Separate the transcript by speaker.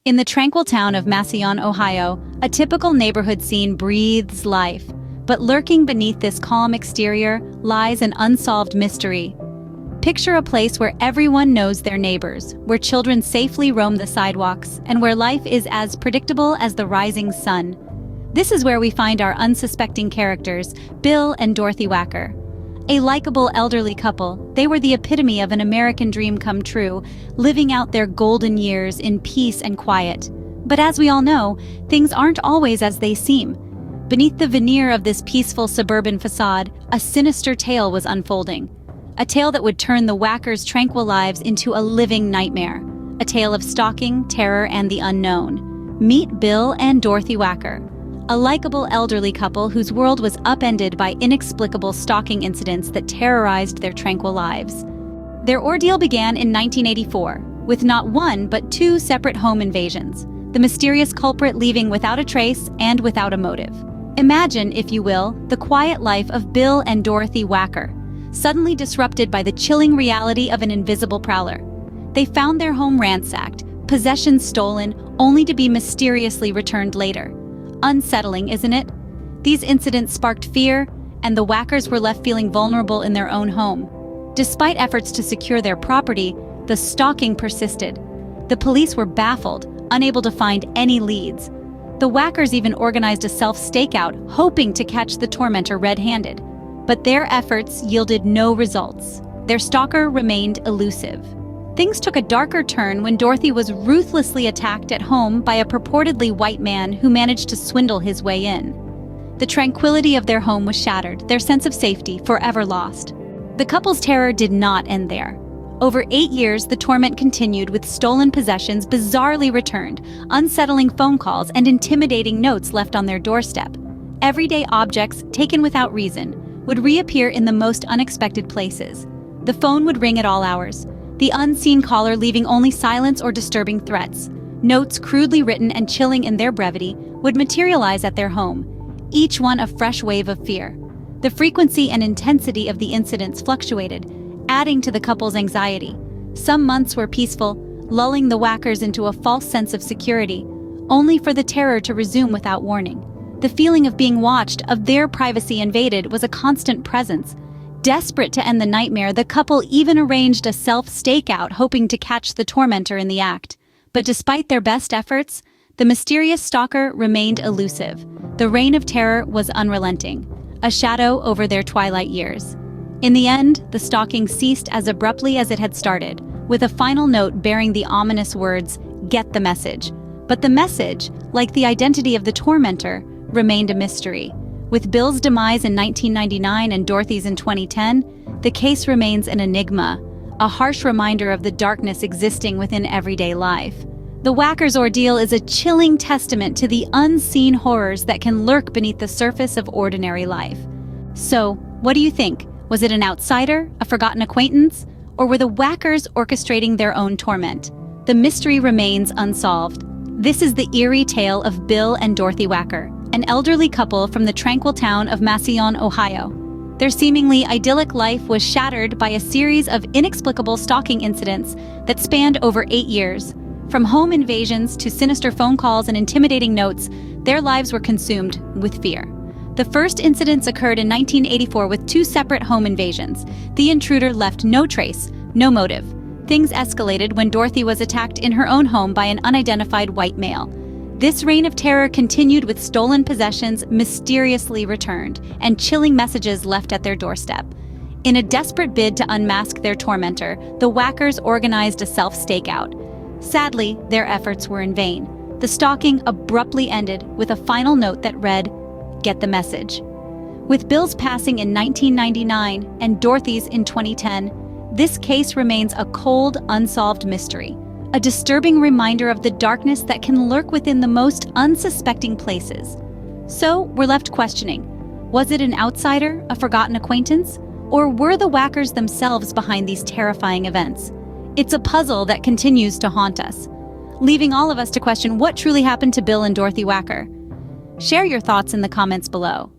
Speaker 1: In the tranquil town of Massillon, Ohio, a typical neighborhood scene breathes life. But lurking beneath this calm exterior lies an unsolved mystery. Picture a place where everyone knows their neighbors, where children safely roam the sidewalks, and where life is as predictable as the rising sun. This is where we find our unsuspecting characters, Bill and Dorothy Wacker. A likable elderly couple, they were the epitome of an American dream come true, living out their golden years in peace and quiet. But as we all know, things aren't always as they seem. Beneath the veneer of this peaceful suburban facade, a sinister tale was unfolding. A tale that would turn the Wackers' tranquil lives into a living nightmare. A tale of stalking, terror, and the unknown. Meet Bill and Dorothy Wacker, a likable elderly couple whose world was upended by inexplicable stalking incidents that terrorized their tranquil lives. Their ordeal began in 1984, with not one but two separate home invasions, the mysterious culprit leaving without a trace and without a motive. Imagine, if you will, the quiet life of Bill and Dorothy Wacker, suddenly disrupted by the chilling reality of an invisible prowler. They found their home ransacked, possessions stolen, only to be mysteriously returned later. Unsettling, isn't it? These incidents sparked fear, and the Wackers were left feeling vulnerable in their own home. Despite efforts to secure their property, the stalking persisted. The police were baffled, unable to find any leads. The Wackers even organized a self-stakeout, hoping to catch the tormentor red-handed. But their efforts yielded no results. Their stalker remained elusive. Things took a darker turn when Dorothy was ruthlessly attacked at home by a purportedly white man who managed to swindle his way in. The tranquility of their home was shattered, their sense of safety forever lost. The couple's terror did not end there. Over 8 years, the torment continued with stolen possessions bizarrely returned, unsettling phone calls, and intimidating notes left on their doorstep. Everyday objects, taken without reason, would reappear in the most unexpected places. The phone would ring at all hours, the unseen caller leaving only silence or disturbing threats. Notes, crudely written and chilling in their brevity, would materialize at their home, each one a fresh wave of fear. The frequency and intensity of the incidents fluctuated, adding to the couple's anxiety. Some months were peaceful, lulling the Wackers into a false sense of security, only for the terror to resume without warning. The feeling of being watched, of their privacy invaded, was a constant presence. Desperate to end the nightmare, the couple even arranged a self-stakeout, hoping to catch the tormentor in the act. But despite their best efforts, the mysterious stalker remained elusive. The reign of terror was unrelenting, a shadow over their twilight years. In the end, the stalking ceased as abruptly as it had started, with a final note bearing the ominous words, "Get the message." But the message, like the identity of the tormentor, remained a mystery. With Bill's demise in 1999 and Dorothy's in 2010, the case remains an enigma, a harsh reminder of the darkness existing within everyday life. The Wackers' ordeal is a chilling testament to the unseen horrors that can lurk beneath the surface of ordinary life. So, what do you think? Was it an outsider, a forgotten acquaintance, or were the Wackers orchestrating their own torment? The mystery remains unsolved. This is the eerie tale of Bill and Dorothy Wacker, an elderly couple from the tranquil town of Massillon, Ohio. Their seemingly idyllic life was shattered by a series of inexplicable stalking incidents that spanned over 8 years. From home invasions to sinister phone calls and intimidating notes, their lives were consumed with fear. The first incidents occurred in 1984 with 2 separate home invasions. The intruder left no trace, no motive. Things escalated when Dorothy was attacked in her own home by an unidentified white male. This reign of terror continued with stolen possessions mysteriously returned and chilling messages left at their doorstep. In a desperate bid to unmask their tormentor, the Wackers organized a self-stakeout. Sadly, their efforts were in vain. The stalking abruptly ended with a final note that read, "Get the message." With Bill's passing in 1999 and Dorothy's in 2010, this case remains a cold, unsolved mystery, a disturbing reminder of the darkness that can lurk within the most unsuspecting places. So, we're left questioning, was it an outsider, a forgotten acquaintance, or were the Wackers themselves behind these terrifying events? It's a puzzle that continues to haunt us, leaving all of us to question what truly happened to Bill and Dorothy Wacker. Share your thoughts in the comments below.